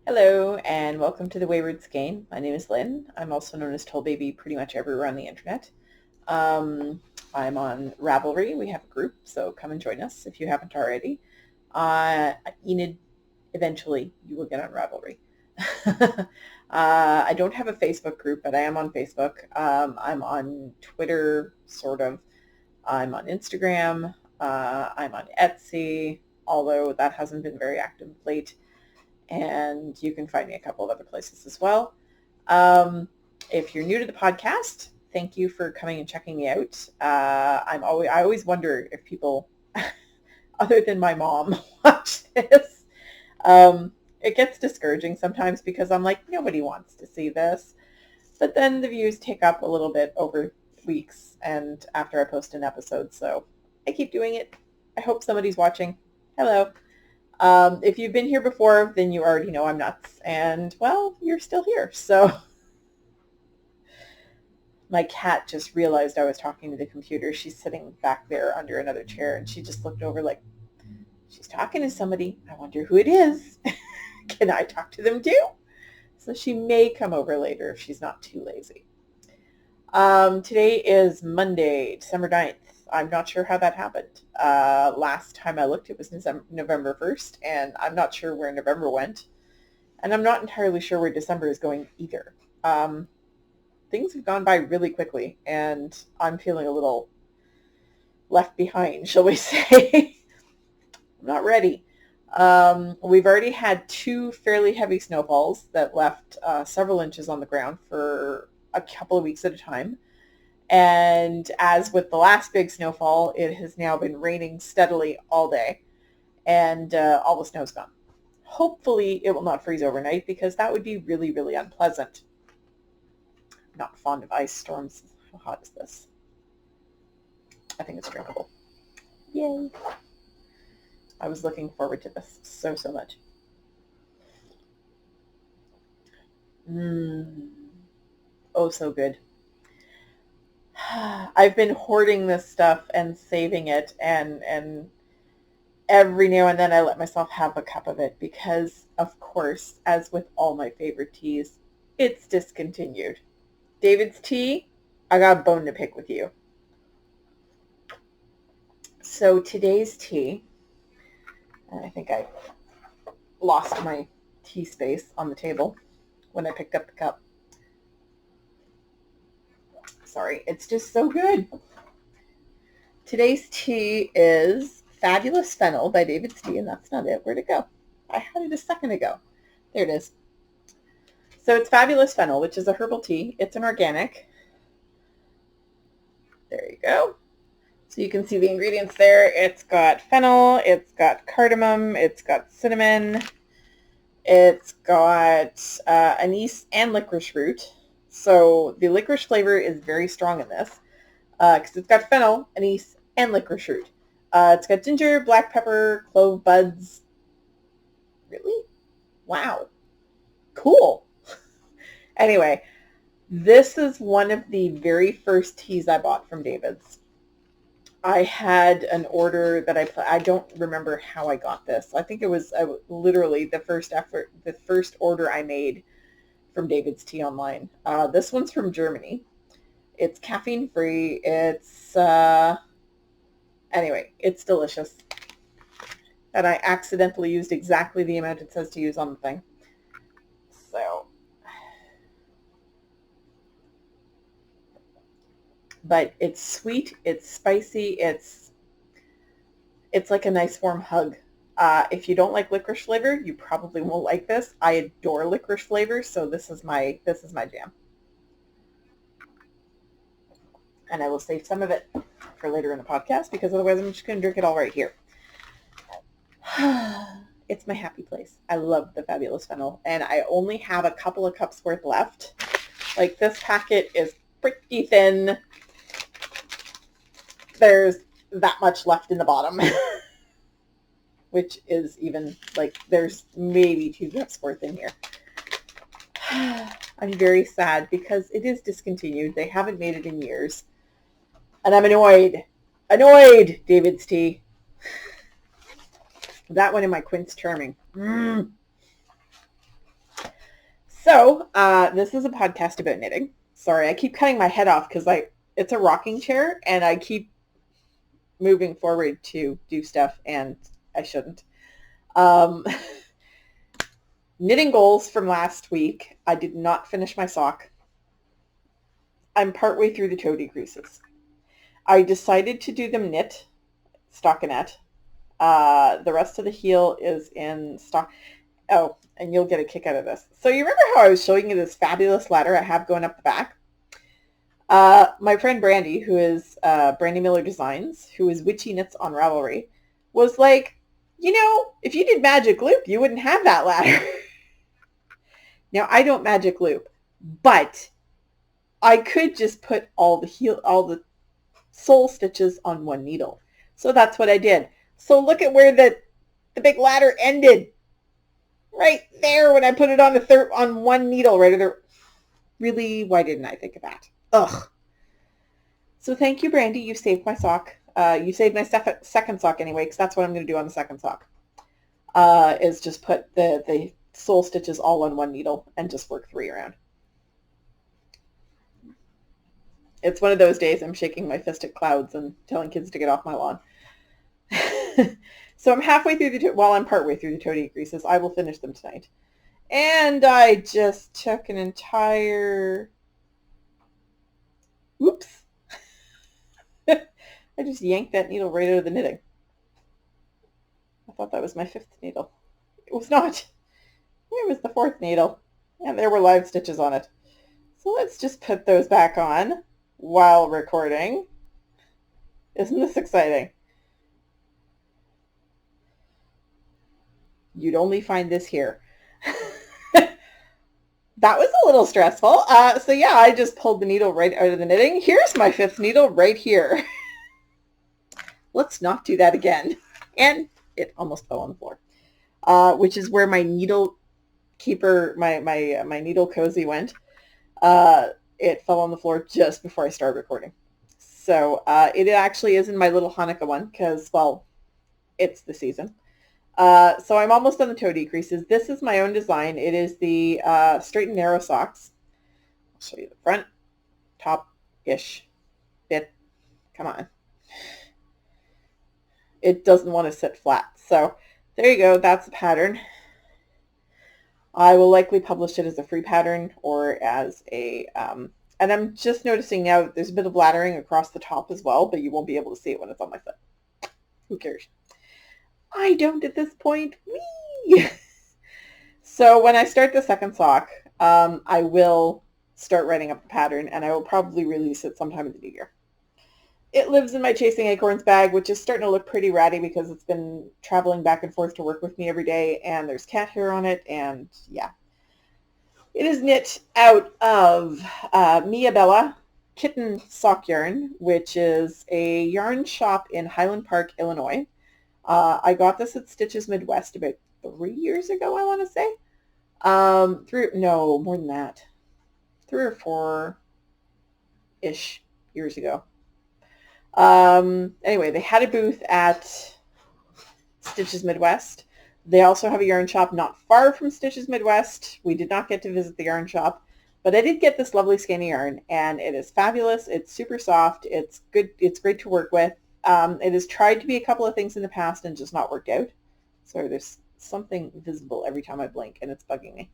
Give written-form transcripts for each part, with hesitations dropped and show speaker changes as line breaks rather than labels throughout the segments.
Hello and welcome to the Wayward Skein. My name is Lynn. I'm also known as Toll Baby pretty much everywhere on the internet. Um, I'm on Ravelry. We have a group, so come and join us if you haven't already. Enid, eventually you will get on Ravelry. I don't have a Facebook group, but I am on Facebook. I'm on Twitter, sort of. I'm on Instagram. I'm on Etsy, although that hasn't been very active of late. And you can find me a couple of other places as well. Um, if you're new to the podcast, thank you for coming and checking me out. I always wonder if people, other than my mom, watch this. It gets discouraging sometimes because I'm like, nobody wants to see this. But then the views take up a little bit over weeks and after I post an episode. So I keep doing it. I hope somebody's watching. Hello. If you've been here before, then you already know I'm nuts. And, well, you're still here. So my cat just realized I was talking to the computer. She's sitting back there under another chair, and she just looked over like, she's talking to somebody. I wonder who it is. Can I talk to them too? So she may come over later if she's not too lazy. Today is Monday, December 9th. I'm not sure how that happened. Last time I looked, it was November 1st, and I'm not sure where November went. And I'm not entirely sure where December is going either. Things have gone by really quickly, and I'm feeling a little left behind, shall we say. I'm not ready. We've already had two fairly heavy snowfalls that left several inches on the ground for a couple of weeks at a time. And as with the last big snowfall, it has now been raining steadily all day, and all the snow's gone. Hopefully it will not freeze overnight because that would be really, really unpleasant. I'm not fond of ice storms. How hot is this? I think it's drinkable. Yay. I was looking forward to this so much. Oh, so good. I've been hoarding this stuff and saving it, and every now and then I let myself have a cup of it because, of course, as with all my favorite teas, it's discontinued. David's tea, I got a bone to pick with you. So today's tea, and I think I lost my tea space on the table when I picked up the cup. Sorry, it's just so good. Today's tea is Fabulous Fennel by David's Tea, and that's not it. Where'd it go? I had it a second ago. There it is. So it's Fabulous Fennel, which is a herbal tea. It's an organic. There you go. So you can see the ingredients there. It's got fennel, it's got cardamom, it's got cinnamon, it's got anise and licorice root. So the licorice flavor is very strong in this because it's got fennel, anise, and licorice root. It's got ginger, black pepper, clove buds. Really? Wow. Cool. Anyway, this is one of the very first teas I bought from David's. I had an order that I don't remember how I got this. I think it was literally the first order I made from David's Tea online. This one's from Germany. It's caffeine free. Anyway, it's delicious. And I accidentally used exactly the amount it says to use on the thing. So, but it's sweet, it's spicy, it's like a nice warm hug. If you don't like licorice flavor, you probably won't like this. I adore licorice flavor, so this is my jam. And I will save some of it for later in the podcast because otherwise I'm just going to drink it all right here. It's my happy place. I love the Fabulous Fennel, and I only have a couple of cups worth left. Like, this packet is pretty thin. There's that much left in the bottom. Which is even, like, there's maybe 2 cups worth in here. I'm very sad because it is discontinued. They haven't made it in years. And I'm annoyed. Annoyed, David's Tea. That one and my Quince Charming. So this is a podcast about knitting. Sorry, I keep cutting my head off because it's a rocking chair and I keep moving forward to do stuff and I shouldn't. Knitting goals from last week. I did not finish my sock. I'm partway through the toe decreases. I decided to do them knit, stockinette. The rest of the heel is in stock. Oh, and you'll get a kick out of this. So you remember how I was showing you this fabulous ladder I have going up the back? My friend Brandy, who is Brandy Miller Designs, who is Witchy Knits on Ravelry, was like, if you did magic loop, you wouldn't have that ladder. Now, I don't magic loop, but I could just put all the sole stitches on one needle. So that's what I did. So look at where the big ladder ended. Right there when I put it on one needle right there. Really, why didn't I think of that? Ugh. So thank you, Brandy. You saved my sock. You saved my second sock anyway, because that's what I'm going to do on the second sock. Is just put the sole stitches all on one needle and just work 3 around. It's one of those days I'm shaking my fist at clouds and telling kids to get off my lawn. So I'm halfway through I'm partway through the toe decreases. I will finish them tonight. And I just took an entire... Oops. I just yanked that needle right out of the knitting. I thought that was my 5th needle. It was not. It was the 4th needle. And there were live stitches on it. So let's just put those back on while recording. Isn't this exciting? You'd only find this here. That was a little stressful. So yeah, I just pulled the needle right out of the knitting. Here's my 5th needle right here. Let's not do that again. And it almost fell on the floor, which is where my needle keeper, my needle cozy went. It fell on the floor just before I started recording. So it actually is in my little Hanukkah one because, well, it's the season. So I'm almost on the toe decreases. This is my own design. It is the straight and narrow socks. I'll show you the front, top-ish bit. Come on. It doesn't want to sit flat. So there you go. That's the pattern. I will likely publish it as a free pattern or as a, and I'm just noticing now that there's a bit of laddering across the top as well, but you won't be able to see it when it's on my foot. Who cares? I don't at this point. Whee! So when I start the second sock, I will start writing up the pattern, and I will probably release it sometime in the new year. It lives in my Chasing Acorns bag, which is starting to look pretty ratty because it's been traveling back and forth to work with me every day, and there's cat hair on it, and yeah. It is knit out of Mia Bella Kitten Sock Yarn, which is a yarn shop in Highland Park, Illinois. I got this at Stitches Midwest about 3 years ago, I want to say. No, more than that. 3 or 4-ish years ago. Anyway, they had a booth at Stitches Midwest. They also have a yarn shop not far from Stitches Midwest. We did not get to visit the yarn shop, but I did get this lovely skein yarn, and it is fabulous. It's super soft. It's good. It's great to work with. It has tried to be a couple of things in the past and just not worked out. Sorry, there's something visible every time I blink, and it's bugging me.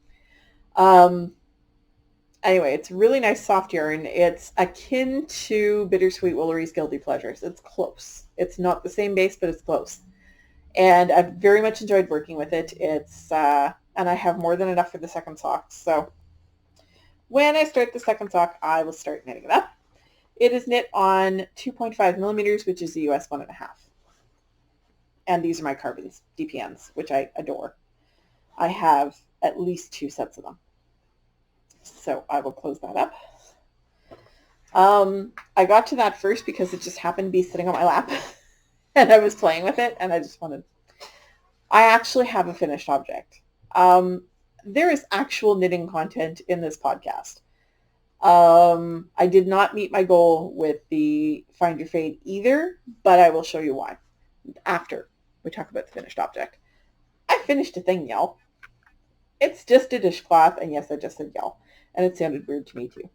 Anyway, it's really nice soft yarn. It's akin to Bittersweet Woolery's Guilty Pleasures. It's close. It's not the same base, but it's close. And I've very much enjoyed working with it. It's and I have more than enough for the second sock. So when I start the second sock, I will start knitting it up. It is knit on 2.5 millimeters, which is the US 1.5. And these are my carbons, DPNs, which I adore. I have at least 2 sets of them. So I will close that up. I got to that first because it just happened to be sitting on my lap and I was playing with it and I actually have a finished object. There is actual knitting content in this podcast. I did not meet my goal with the Find Your Fade either, but I will show you why after we talk about the finished object. I finished a thing, y'all. It's just a dishcloth, and yes, I just said y'all, and it sounded weird to me too.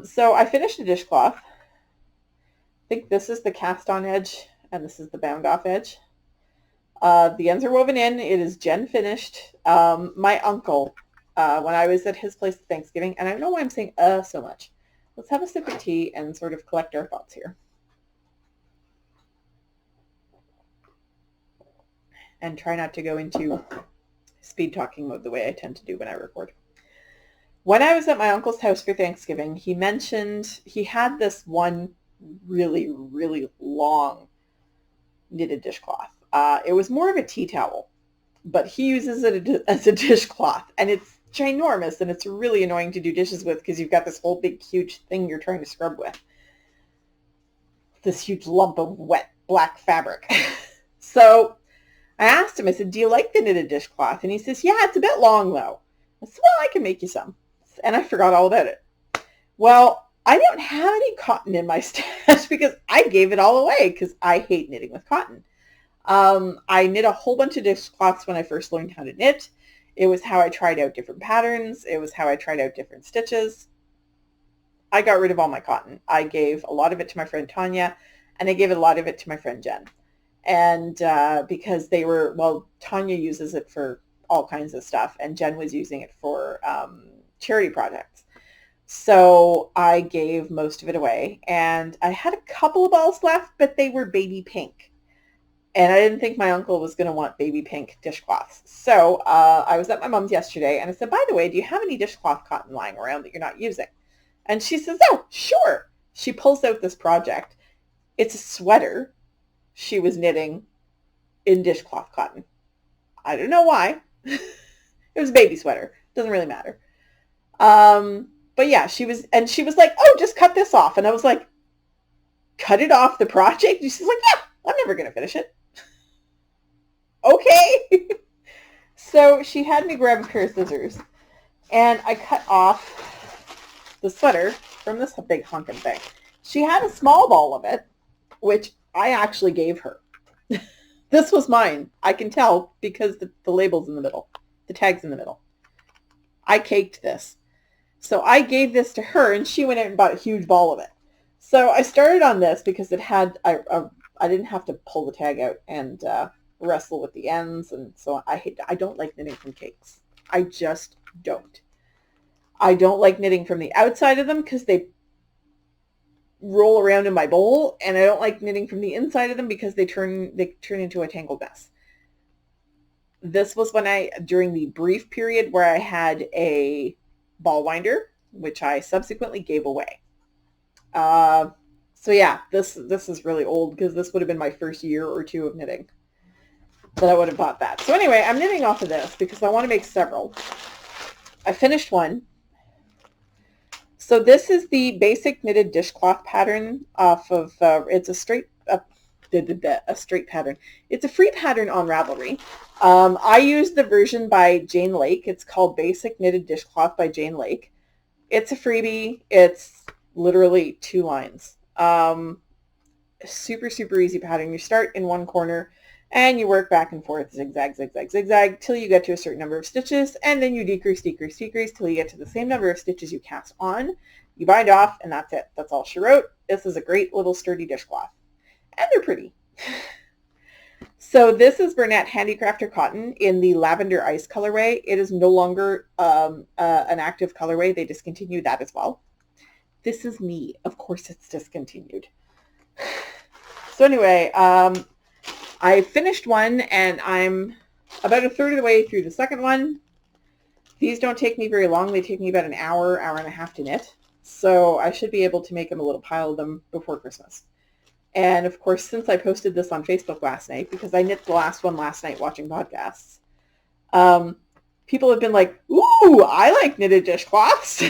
So I finished a dishcloth. I think this is the cast-on edge, and this is the bound-off edge. The ends are woven in. It is Jen finished. My uncle, when I was at his place at Thanksgiving, and I don't know why I'm saying so much. Let's have a sip of tea and sort of collect our thoughts here. And try not to go into speed talking mode the way I tend to do when I record. When I was at my uncle's house for Thanksgiving, he mentioned he had this one really, really long knitted dishcloth. It was more of a tea towel, but he uses it as a dishcloth, and it's ginormous, and it's really annoying to do dishes with because you've got this whole big, huge thing you're trying to scrub with. This huge lump of wet black fabric. So I asked him, I said, do you like the knitted dishcloth? And he says, yeah, it's a bit long though. I said, well, I can make you some. And I forgot all about it. Well, I don't have any cotton in my stash because I gave it all away because I hate knitting with cotton. I knit a whole bunch of dishcloths when I first learned how to knit. It was how I tried out different patterns. It was how I tried out different stitches. I got rid of all my cotton. I gave a lot of it to my friend Tanya, and I gave a lot of it to my friend Jen. And because they were, well, Tanya uses it for all kinds of stuff, and Jen was using it for charity projects. So I gave most of it away, and I had a couple of balls left, but they were baby pink. And I didn't think my uncle was going to want baby pink dishcloths. So I was at my mom's yesterday, and I said, by the way, do you have any dishcloth cotton lying around that you're not using? And she says, oh, sure. She pulls out this project. It's a sweater she was knitting in dishcloth cotton. I don't know why. It was a baby sweater. Doesn't really matter. But yeah, she was like, oh, just cut this off. And I was like, cut it off the project? And she's like, yeah, I'm never going to finish it. Okay. So she had me grab a pair of scissors, and I cut off the sweater from this big honking thing. She had a small ball of it, which I actually gave her. This was mine. I can tell because the label's in the middle. The tag's in the middle. I caked this. So I gave this to her, and she went out and bought a huge ball of it. So I started on this because it had, I didn't have to pull the tag out and wrestle with the ends, and so I don't like knitting from cakes. I just don't. I don't like knitting from the outside of them because they roll around in my bowl, and I don't like knitting from the inside of them because they turn into a tangled mess. This was when during the brief period where I had a ball winder, which I subsequently gave away. So yeah, this is really old because this would have been my first year or two of knitting that I would have bought that. So anyway, I'm knitting off of this because I want to make several. I finished one. So this is the basic knitted dishcloth pattern off of, it's a straight pattern. It's a free pattern on Ravelry. I used the version by Jane Lake. It's called Basic Knitted Dishcloth by Jane Lake. It's a freebie. It's literally 2 lines. Super, super easy pattern. You start in one corner and you work back and forth, zigzag, zigzag, zigzag, till you get to a certain number of stitches, and then you decrease, decrease, decrease, till you get to the same number of stitches you cast on. You bind off, and that's it. That's all she wrote. This is a great little sturdy dishcloth. And they're pretty. So this is Bernat Handicrafter Cotton in the Lavender Ice colorway. It is no longer an active colorway. They discontinued that as well. This is me. Of course it's discontinued. So anyway, I finished one, and I'm about a third of the way through the second one. These don't take me very long. They take me about an hour, hour and a half to knit. So I should be able to make them a little pile of them before Christmas. And of course, since I posted this on Facebook last night, because I knit the last one last night watching podcasts, people have been like, ooh, I like knitted dishcloths.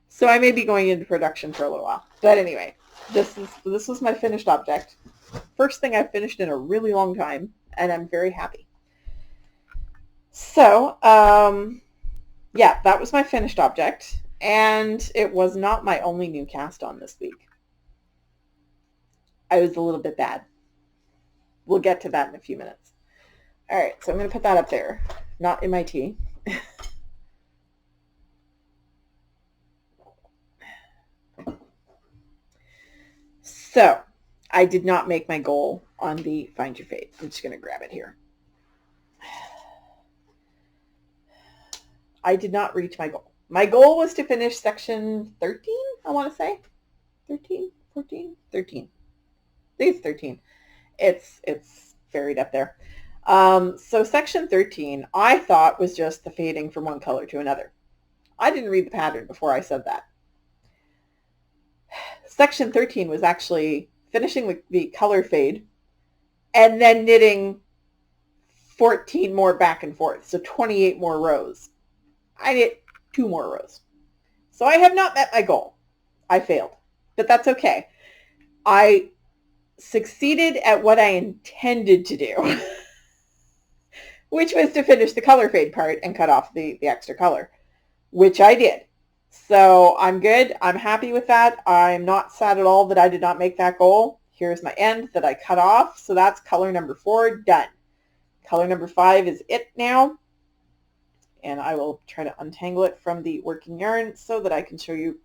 So I may be going into production for a little while. But anyway, this was my finished object. First thing I've finished in a really long time, and I'm very happy. So, yeah, that was my finished object, and it was not my only new cast on this week. I was a little bit bad. We'll get to that in a few minutes. All right, so I'm going to put that up there, not in my tea. So I did not make my goal on the Find Your Fade. I'm just going to grab it here. I did not reach my goal. My goal was to finish section 13, I want to say. 13, 14, 13. I think it's 13. It's buried up there. So section 13, I thought was just the fading from one color to another. I didn't read the pattern before I said that. Section 13 was actually finishing the color fade and then knitting 14 more back and forth, so 28 more rows. I knit 2 more rows. So I have not met my goal. I failed, but that's okay. I succeeded at what I intended to do, which was to finish the color fade part and cut off the extra color, which I did. So I'm good. I'm happy with that. I'm not sad at all that I did not make that goal. Here's my end that I cut off. So that's color number 4 done. Color number 5 is it now. And I will try to untangle it from the working yarn so that I can show you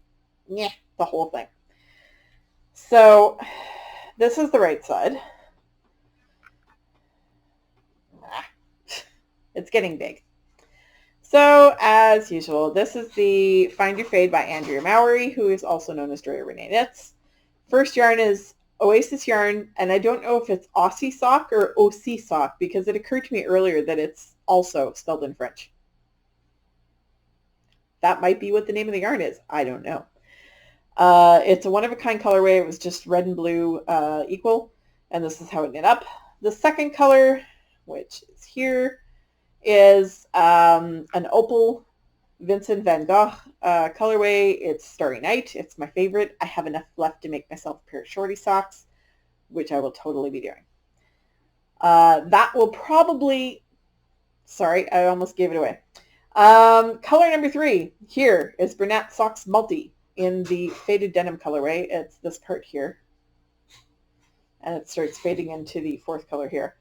the whole thing. So this is the right side. It's getting big. So as usual, this is the Find Your Fade by Andrea Mowry, who is also known as Joya Renee Knits. First yarn is Oasis yarn, and I don't know if it's Aussie sock or OC sock because it occurred to me earlier that it's also spelled in French. That might be what the name of the yarn is. I don't know. It's a one-of-a-kind colorway. It was just red and blue equal, and this is how it knit up. The second color, which is here, is an opal Vincent van Gogh colorway. It's Starry Night. It's my favorite. I have enough left to make myself a pair of shorty socks, which I will totally be doing. That will probably, sorry, I almost gave it away. Color number 3 here is Bernat Socks Multi in the faded denim colorway. It's this part here, and it starts fading into the 4th color here.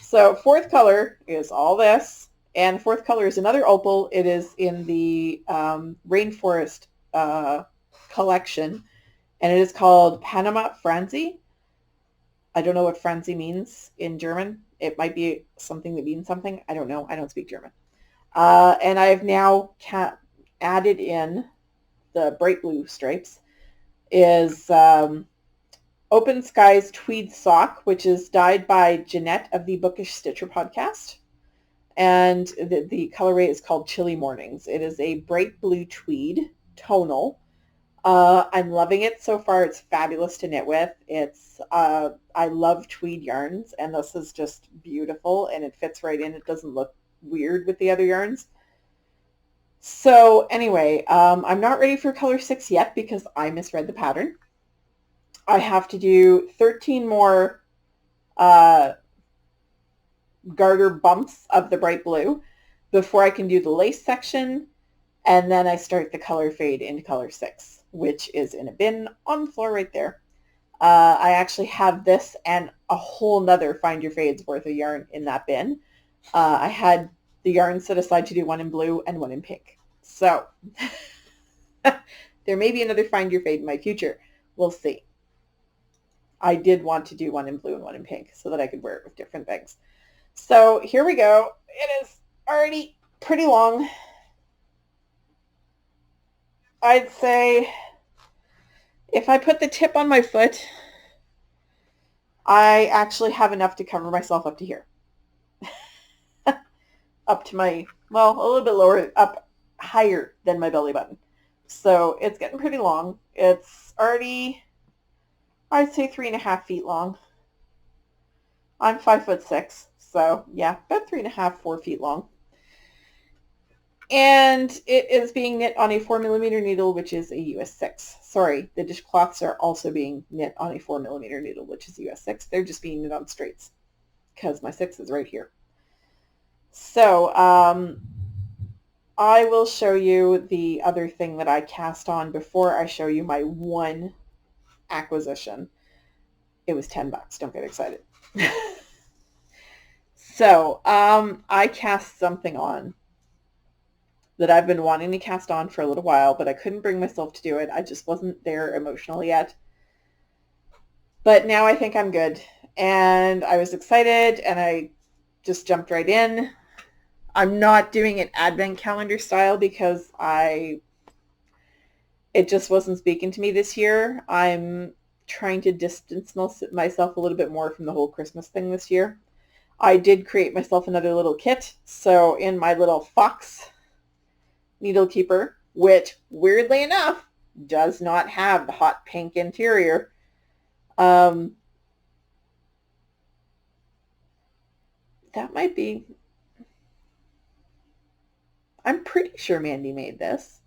So 4th color is all this, and 4th color is another opal. It is in the Rainforest collection, and it is called Panama Franzi. I don't know what Franzi means in German. It might be something that means something. I don't know. I don't speak German. And I've now added in the bright blue stripes is Open Skies Tweed Sock, which is dyed by Jeanette of the Bookish Stitcher podcast. And the colorway is called Chilly Mornings. It is a bright blue tweed tonal. I'm loving it so far. It's fabulous to knit with. It's I love tweed yarns, and this is just beautiful, and it fits right in. It doesn't look weird with the other yarns. So anyway, I'm not ready for color 6 yet because I misread the pattern. I have to do 13 more garter bumps of the bright blue before I can do the lace section, and then I start the color fade into color 6, which is in a bin on the floor right there. I actually have this and a whole nother Find Your Fades worth of yarn in that bin. I had the yarn set aside to do one in blue and one in pink. So there may be another Find Your Fade in my future. We'll see. I did want to do one in blue and one in pink so that I could wear it with different things. So here we go. It is already pretty long. I'd say if I put the tip on my foot, I actually have enough to cover myself up to here. Up to my, well, a little bit lower, up higher than my belly button. So it's getting pretty long. It's already, I'd say 3.5 feet long. I'm 5'6", so yeah, about 3.5, 4 feet long. And it is being knit on a 4mm needle, which is a US 6. Sorry, the dishcloths are also being knit on a 4mm needle, which is US 6. They're just being knit on straights because my 6 is right here. So I will show you the other thing that I cast on before I show you my one acquisition. It was $10. Don't get excited. So I cast something on that I've been wanting to cast on for a little while, but I couldn't bring myself to do it. I just wasn't there emotionally yet. But now I think I'm good. And I was excited and I just jumped right in. I'm not doing it advent calendar style because it just wasn't speaking to me this year. I'm trying to distance myself a little bit more from the whole Christmas thing this year. I did create myself another little kit. So in my little fox needle keeper, which weirdly enough does not have the hot pink interior, that might be, I'm pretty sure Mandy made this.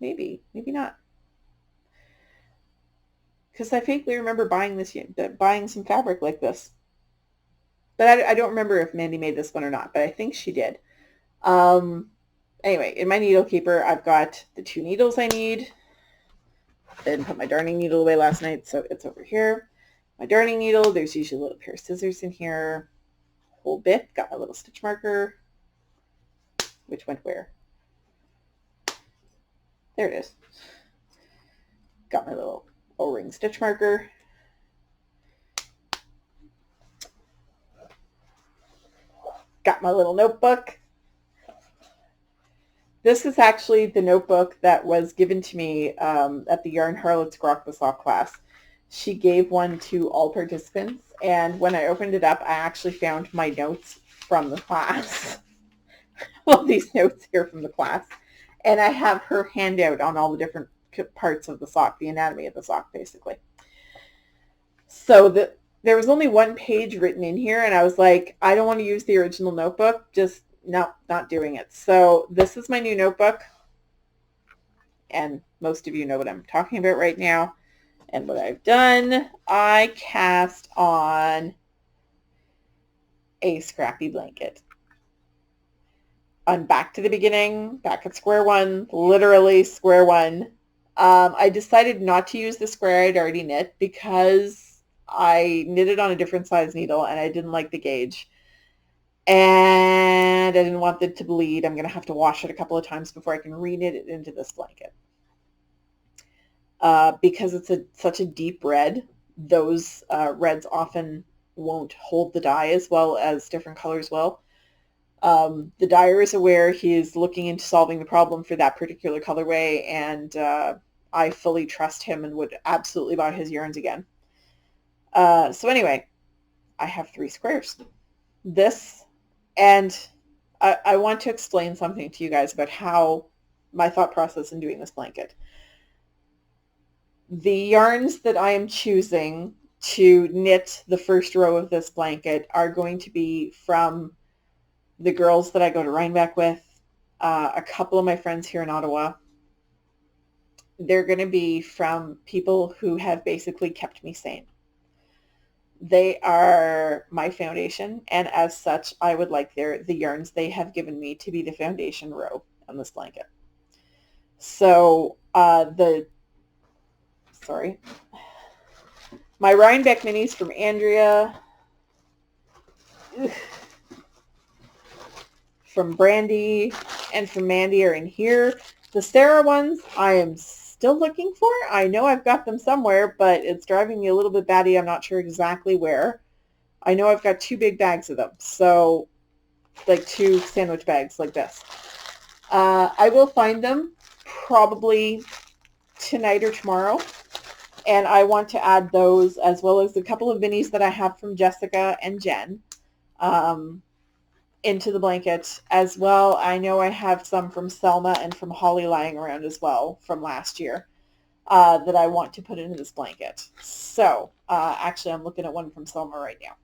Maybe not. Because I vaguely remember buying some fabric like this. But I don't remember if Mandy made this one or not, but I think she did. Anyway, in my needle keeper, I've got the 2 needles I need. I didn't put my darning needle away last night, so it's over here. My darning needle, there's usually a little pair of scissors in here. Whole bit, got my little stitch marker. Which went where? There it is. Got my little O-ring stitch marker. Got my little notebook. This is actually the notebook that was given to me at the Yarn Harlots Grok the Sock class. She gave one to all participants, and when I opened it up, I actually found my notes from the class. Well, these notes here from the class. And I have her handout on all the different parts of the sock, the anatomy of the sock, basically. So there was only 1 page written in here, and I was like, I don't want to use the original notebook. Just, no, not doing it. So this is my new notebook, and most of you know what I'm talking about right now. And what I've done, I cast on a scrappy blanket. I'm back to the beginning, back at square one, literally square one. I decided not to use the square I'd already knit because I knitted on a different size needle and I didn't like the gauge. And I didn't want it to bleed. I'm going to have to wash it a couple of times before I can re-knit it into this blanket. Because it's such a deep red, those reds often won't hold the dye as well as different colors will. The dyer is aware. He is looking into solving the problem for that particular colorway, and I fully trust him and would absolutely buy his yarns again. So anyway, I have 3 squares. This, and I want to explain something to you guys about how my thought process in doing this blanket. The yarns that I am choosing to knit the first row of this blanket are going to be from the girls that I go to Rhinebeck with, a couple of my friends here in Ottawa. They're going to be from people who have basically kept me sane. They are my foundation, and as such, I would like the yarns they have given me to be the foundation row on this blanket. So my Rhinebeck minis from Andrea, from Brandy, and from Mandy are in here. The Sarah ones I am still looking for. I know I've got them somewhere, but it's driving me a little bit batty. I'm not sure exactly where. I know I've got 2 big bags of them, so like 2 sandwich bags like this. I will find them probably tonight or tomorrow, and I want to add those as well as a couple of minis that I have from Jessica and Jen into the blanket as well. I know I have some from Selma and from Holly lying around as well from last year that I want to put into this blanket. So actually I'm looking at one from Selma right now.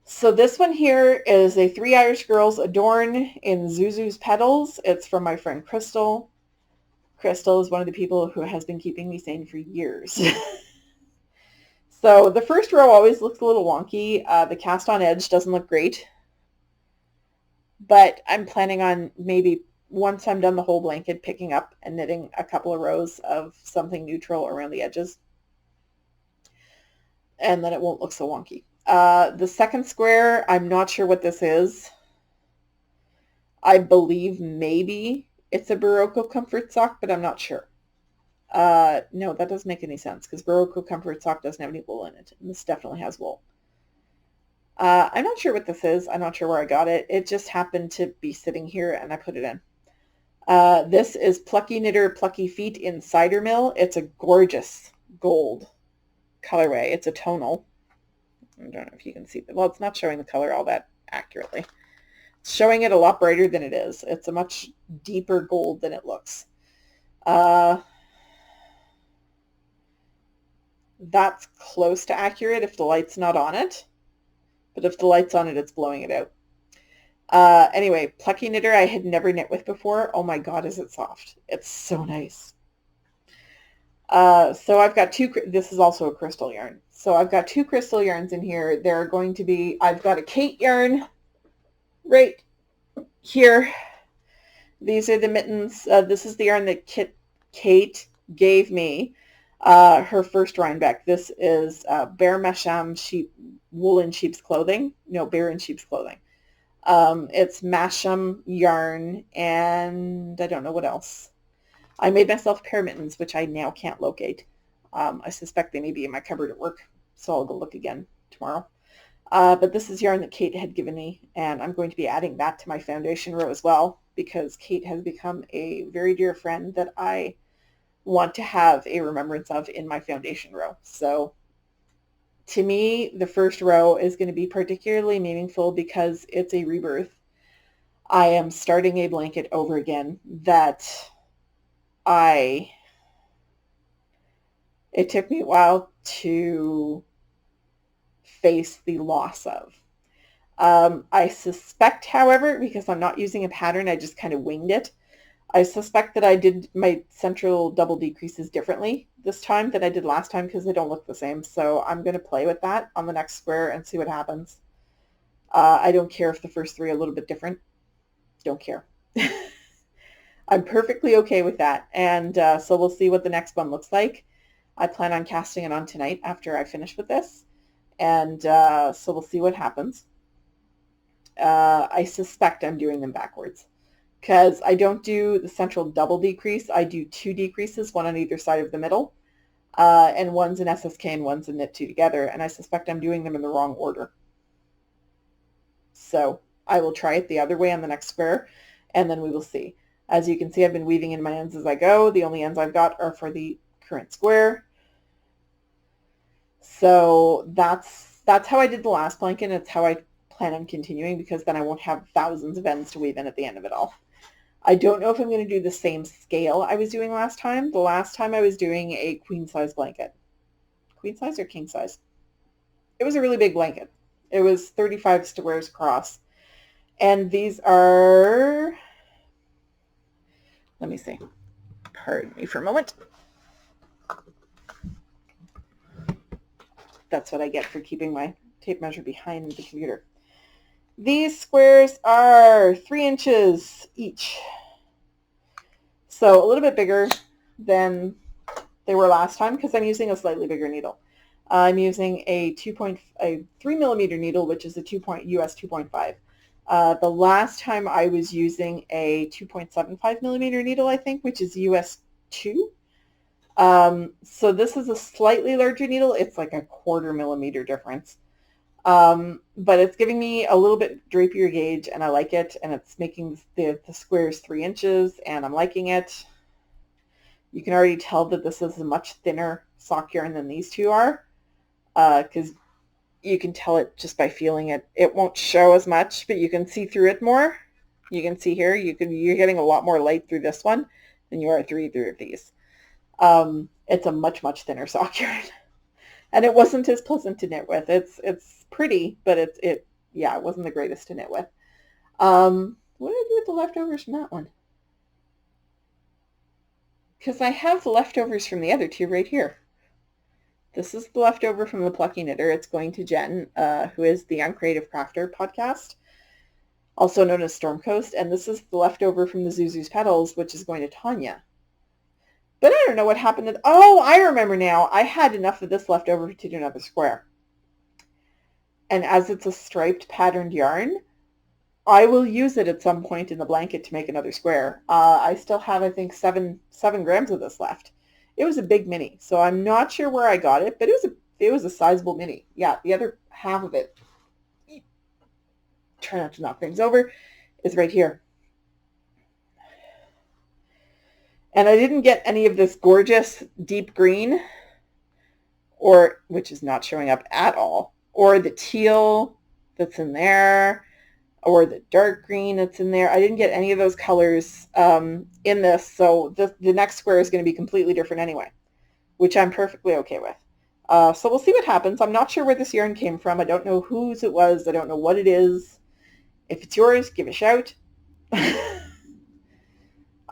So this one here is a 3 Irish Girls Adorn in Zuzu's Petals. It's from my friend Crystal. Crystal is one of the people who has been keeping me sane for years. So the first row always looks a little wonky. The cast on edge doesn't look great. But I'm planning on maybe once I'm done the whole blanket, picking up and knitting a couple of rows of something neutral around the edges. And then it won't look so wonky. The second square, I'm not sure what this is. I believe maybe it's a Barocco comfort sock, but I'm not sure. No, that doesn't make any sense because Barocco comfort sock doesn't have any wool in it. And this definitely has wool. I'm not sure what this is. I'm not sure where I got it. It just happened to be sitting here and I put it in. This is Plucky Knitter Plucky Feet in Cider Mill. It's a gorgeous gold colorway. It's a tonal. I don't know if you can see that. Well, it's not showing the color all that accurately. It's showing it a lot brighter than it is. It's a much deeper gold than it looks. That's close to accurate if the light's not on it. But if the light's on it, it's blowing it out. Anyway, Plucky Knitter I had never knit with before. Oh my God, is it soft. It's so nice. So I've got this is also a crystal yarn. So I've got 2 crystal yarns in here. There are going to be, I've got a Kate yarn right here. These are the mittens. This is the yarn that Kate gave me, her first Rhinebeck. This is Bear Masham wool in sheep's clothing. No, bear in sheep's clothing. It's Masham yarn, and I don't know what else. I made myself a pair of mittens, which I now can't locate. I suspect they may be in my cupboard at work, so I'll go look again tomorrow. But this is yarn that Kate had given me, and I'm going to be adding that to my foundation row as well, because Kate has become a very dear friend that I want to have a remembrance of in my foundation row. So to me, the first row is going to be particularly meaningful because it's a rebirth. I am starting a blanket over again that it took me a while to face the loss of. I suspect, however, because I'm not using a pattern, I just kind of winged it. I suspect that I did my central double decreases differently this time than I did last time because they don't look the same. So I'm going to play with that on the next square and see what happens. I don't care if the first 3 are a little bit different. Don't care. I'm perfectly okay with that. And so we'll see what the next one looks like. I plan on casting it on tonight after I finish with this. And so we'll see what happens. I suspect I'm doing them backwards because I don't do the central double decrease. I do 2 decreases, one on either side of the middle. And one's an SSK and one's a knit 2 together. And I suspect I'm doing them in the wrong order. So I will try it the other way on the next square, and then we will see. As you can see, I've been weaving in my ends as I go. The only ends I've got are for the current square. So that's how I did the last blanket, and it's how I plan on continuing because then I won't have thousands of ends to weave in at the end of it all. I don't know if I'm going to do the same scale I was doing last time. The last time I was doing a queen size blanket. Queen size or king size? It was a really big blanket. It was 35 squares across. And these are, let me see. Pardon me for a moment. That's what I get for keeping my tape measure behind the computer. These squares are 3 inches each. So a little bit bigger than they were last time because I'm using a slightly bigger needle. I'm using a 3 millimeter needle, which is a US 2.5. The last time I was using a 2.75 millimeter needle, I think, which is US 2. So this is a slightly larger needle. It's like a 1/4 millimeter difference. But it's giving me a little bit drapier gauge and I like it, and it's making the squares 3 inches and I'm liking it. You can already tell that this is a much thinner sock yarn than these 2 are, because you can tell it just by feeling it. It won't show as much, but you can see through it more. You can see here, you're getting a lot more light through this one than you are through either of these. It's a much, much thinner sock yarn. And it wasn't as pleasant to knit with. It's pretty, but it wasn't the greatest to knit with. What did I do with the leftovers from that one? Because I have the leftovers from the other 2 right here. This is the leftover from the Plucky Knitter. It's going to Jen, who is the Young Creative Crafter podcast, also known as Storm Coast. And this is the leftover from the Zuzu's Petals, which is going to Tanya. But I don't know what happened. Oh, I remember now. I had enough of this left over to do another square. And as it's a striped patterned yarn, I will use it at some point in the blanket to make another square. I still have, I think, seven grams of this left. It was a big mini, so I'm not sure where I got it, but it was a sizable mini. Yeah, the other half of it, try not to knock things over, is right here. And I didn't get any of this gorgeous deep green, or which is not showing up at all, or the teal that's in there, or the dark green that's in there. I didn't get any of those colors in this, so the next square is going to be completely different anyway, which I'm perfectly okay with. So we'll see what happens. I'm not sure where this yarn came from. I don't know whose it was. I don't know what it is. If it's yours, give a shout.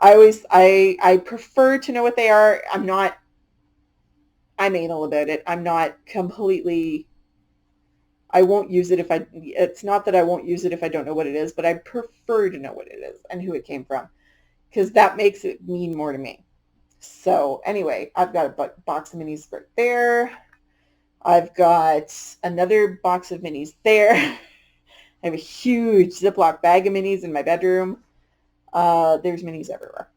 I prefer to know what they are. I'm anal about it. I'm not completely, I won't use it it's not that I won't use it if I don't know what it is, but I prefer to know what it is and who it came from, because that makes it mean more to me. So anyway, I've got a box of minis right there. I've got another box of minis there. I have a huge Ziploc bag of minis in my bedroom. There's minis everywhere.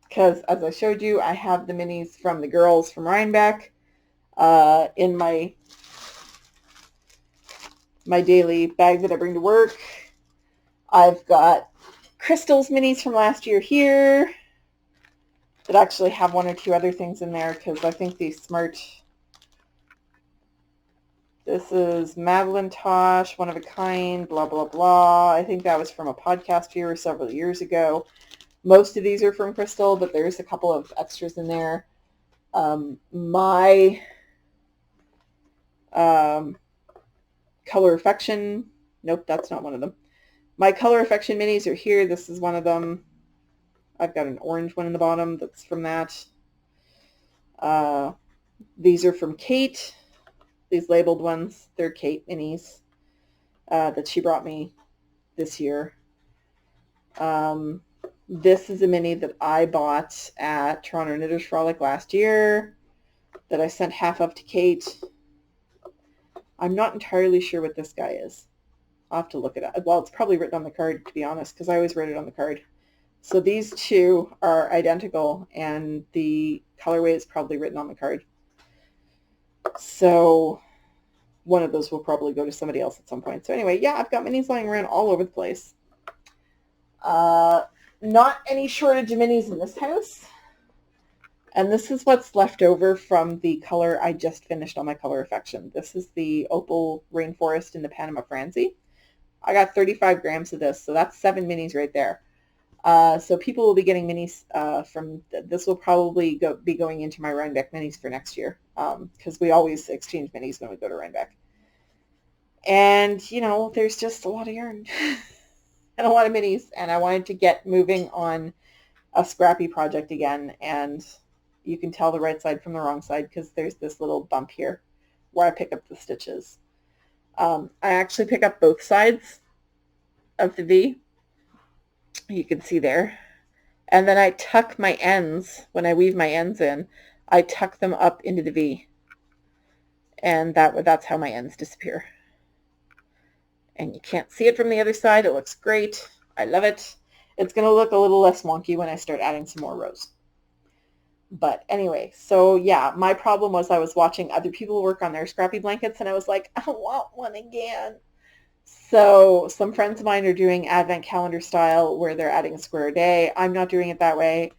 Because as I showed you, I have the minis from the girls from Rhinebeck in my daily bag that I bring to work. I've got Crystal's minis from last year here that actually have one or two other things in there, because I think these this is Madeline Tosh, one of a kind, blah, blah, blah. I think that was from a podcast viewer several years ago. Most of these are from Crystal, but there's a couple of extras in there. My Color Affection, nope, that's not one of them. My Color Affection minis are here. This is one of them. I've got an orange one in the bottom that's from that. These are from Kate. These labeled ones, they're Kate minis that she brought me this year. This is a mini that I bought at Toronto Knitters Frolic last year that I sent half of to Kate. I'm not entirely sure what this guy is. I'll have to look it up. Well, it's probably written on the card, to be honest, because I always write it on the card. So these two are identical, and the colorway is probably written on the card. So one of those will probably go to somebody else at some point. So anyway, yeah, I've got minis lying around all over the place. Not any shortage of minis in this house. And this is what's left over from the color I just finished on my Color Affection. This is the Opal Rainforest in the Panama Francie. I got 35 grams of this, so that's 7 minis right there. So people will be getting minis from, this will probably be going into my Rhinebeck minis for next year, because we always exchange minis when we go to Rhinebeck. And, you know, there's just a lot of yarn and a lot of minis, and I wanted to get moving on a scrappy project again, and you can tell the right side from the wrong side because there's this little bump here where I pick up the stitches. I actually pick up both sides of the V. You can see there. And then I tuck my ends, when I weave my ends in, I tuck them up into the V. And that's how my ends disappear. And you can't see it from the other side. It looks great. I love it. It's going to look a little less wonky when I start adding some more rows. But anyway, so yeah, my problem was I was watching other people work on their scrappy blankets, and I was like, I want one again. So some friends of mine are doing advent calendar style where they're adding a square a day. I'm not doing it that way.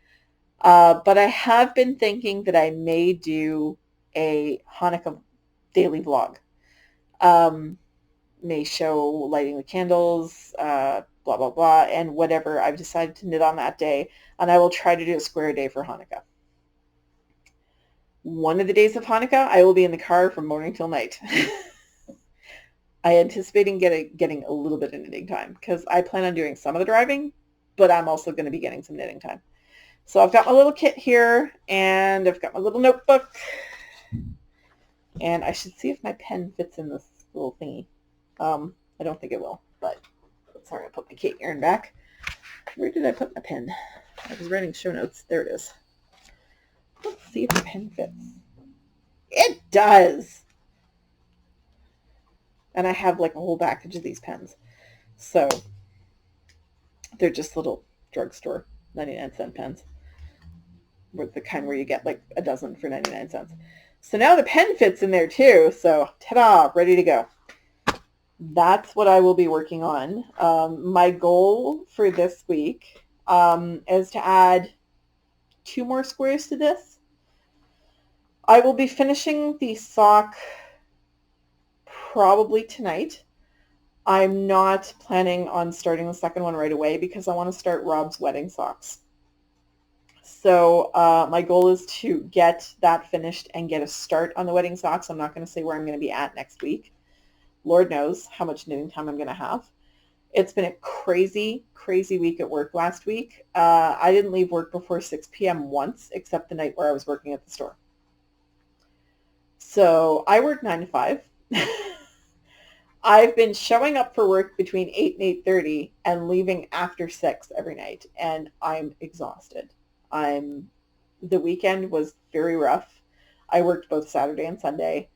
But I have been thinking that I may do a Hanukkah daily vlog. May show lighting the candles, blah, blah, blah, and whatever I've decided to knit on that day. And I will try to do a square a day for Hanukkah. One of the days of Hanukkah, I will be in the car from morning till night. I anticipate getting a little bit of knitting time because I plan on doing some of the driving, but I'm also going to be getting some knitting time. So I've got my little kit here, and I've got my little notebook, and I should see if my pen fits in this little thingy. I don't think it will, but sorry, I put my Kate yarn back. Where did I put my pen? I was writing show notes. There it is. Let's see if the pen fits. It does. And I have like a whole package of these pens. So they're just little drugstore 99-cent pens. The kind where you get like a dozen for 99 cents. So now the pen fits in there too. So ta-da, ready to go. That's what I will be working on. My goal for this week is to add 2 more squares to this. I will be finishing the sock probably tonight. I'm not planning on starting the second one right away because I want to start Rob's wedding socks. So my goal is to get that finished and get a start on the wedding socks. I'm not going to say where I'm going to be at next week. Lord knows how much knitting time I'm going to have. It's been a crazy, crazy week at work last week. I didn't leave work before 6 p.m. once, except the night where I was working at the store. So I work 9 to 5. I've been showing up for work between 8 and 8:30 and leaving after 6 every night, and I'm exhausted. The weekend was very rough. I worked both Saturday and Sunday.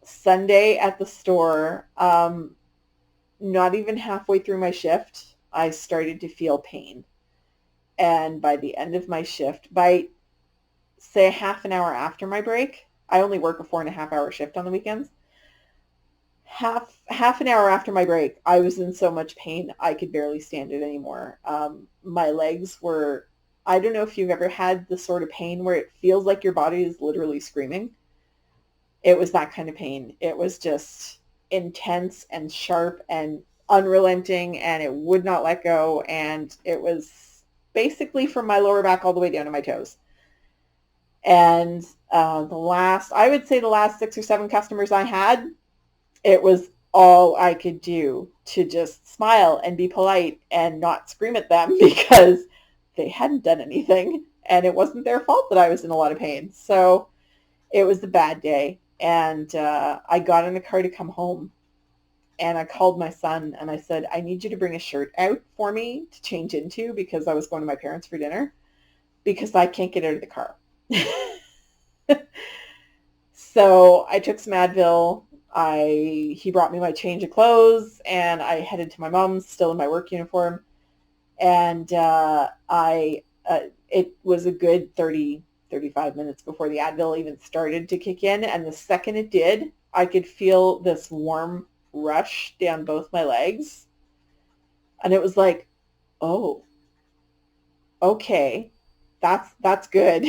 Sunday at the store, not even halfway through my shift, I started to feel pain. And by the end of my shift, by say a half an hour after my break, I only work a 4.5-hour shift on the weekends. Half an hour after my break, I was in so much pain I could barely stand it anymore. My legs were, I don't know if you've ever had the sort of pain where it feels like your body is literally screaming. It was that kind of pain. It was just intense and sharp and unrelenting, and it would not let go, and it was basically from my lower back all the way down to my toes. And I would say the last 6 or 7 customers I had, it was all I could do to just smile and be polite and not scream at them because they hadn't done anything, and it wasn't their fault that I was in a lot of pain. So it was a bad day, and I got in the car to come home, and I called my son, and I said, I need you to bring a shirt out for me to change into because I was going to my parents for dinner because I can't get out of the car. So I took some Advil. He brought me my change of clothes, and I headed to my mom's, still in my work uniform. And it was a good 35 minutes before the Advil even started to kick in. And the second it did, I could feel this warm rush down both my legs. And it was like, oh, okay, that's good.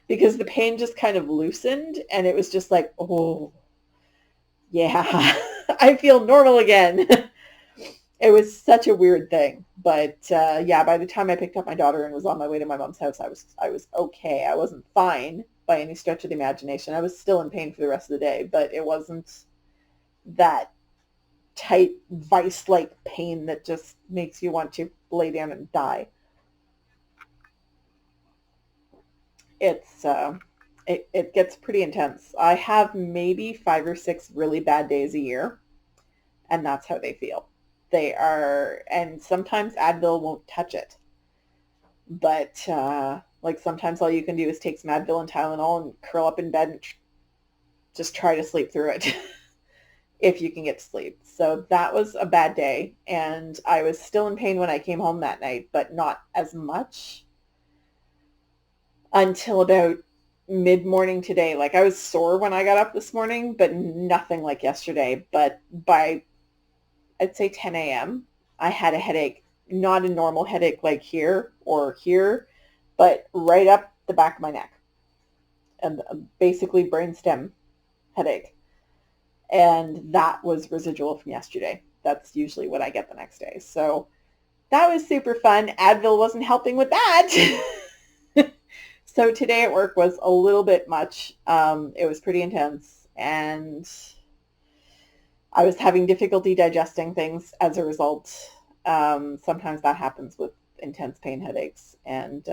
Because the pain just kind of loosened, and it was just like, oh, yeah, I feel normal again. It was such a weird thing. But yeah, by the time I picked up my daughter and was on my way to my mom's house, I was okay. I wasn't fine by any stretch of the imagination. I was still in pain for the rest of the day, but it wasn't that tight, vice-like pain that just makes you want to lay down and die. It gets pretty intense. I have maybe 5 or 6 really bad days a year, and that's how they feel. They are, and sometimes Advil won't touch it. But like sometimes all you can do is take some Advil and Tylenol and curl up in bed and just try to sleep through it if you can get to sleep. So that was a bad day, and I was still in pain when I came home that night, but not as much until about mid-morning today. Like I was sore when I got up this morning, but nothing like yesterday. But by, I'd say 10 a.m., I had a headache, not a normal headache like here or here, but right up the back of my neck, and basically brainstem headache. And that was residual from yesterday. That's usually what I get the next day. So that was super fun. Advil wasn't helping with that. So today at work was a little bit much. It was pretty intense, and I was having difficulty digesting things as a result. Sometimes that happens with intense pain headaches, and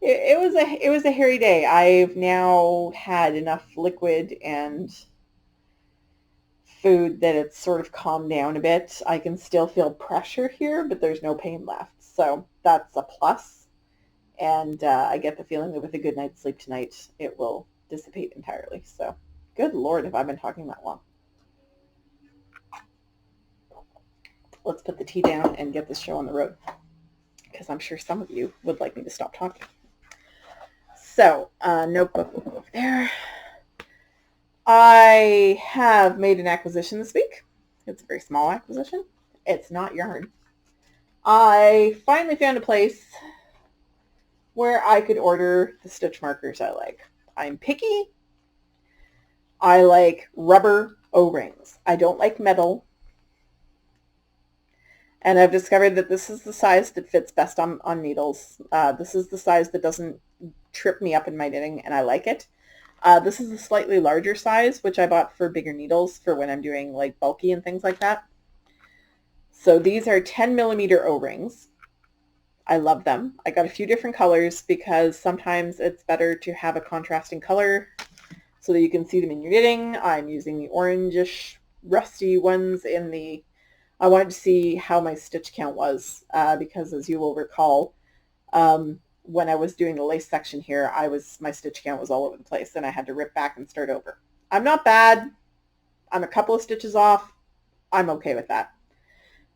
it was a hairy day. I've now had enough liquid and food that it's sort of calmed down a bit. I can still feel pressure here, but there's no pain left, so that's a plus. And I get the feeling that with a good night's sleep tonight, it will dissipate entirely. So Good Lord, have I been talking that long? Let's put the tea down and get this show on the road, because I'm sure some of you would like me to stop talking. So, notebook over there. I have made an acquisition this week. It's a very small acquisition. It's not yarn. I finally found a place where I could order the stitch markers I like. I'm picky. I like rubber O-rings. I don't like metal. And I've discovered that this is the size that fits best on needles. This is the size that doesn't trip me up in my knitting, and I like it. This is a slightly larger size, which I bought for bigger needles for when I'm doing like bulky and things like that. So these are 10 millimeter O-rings. I love them. I got a few different colors because sometimes it's better to have a contrasting color so that you can see them in your knitting. I'm using the orangish rusty ones in the, I wanted to see how my stitch count was because as you will recall, when I was doing the lace section here, my stitch count was all over the place and I had to rip back and start over. I'm not bad. I'm a couple of stitches off. I'm okay with that.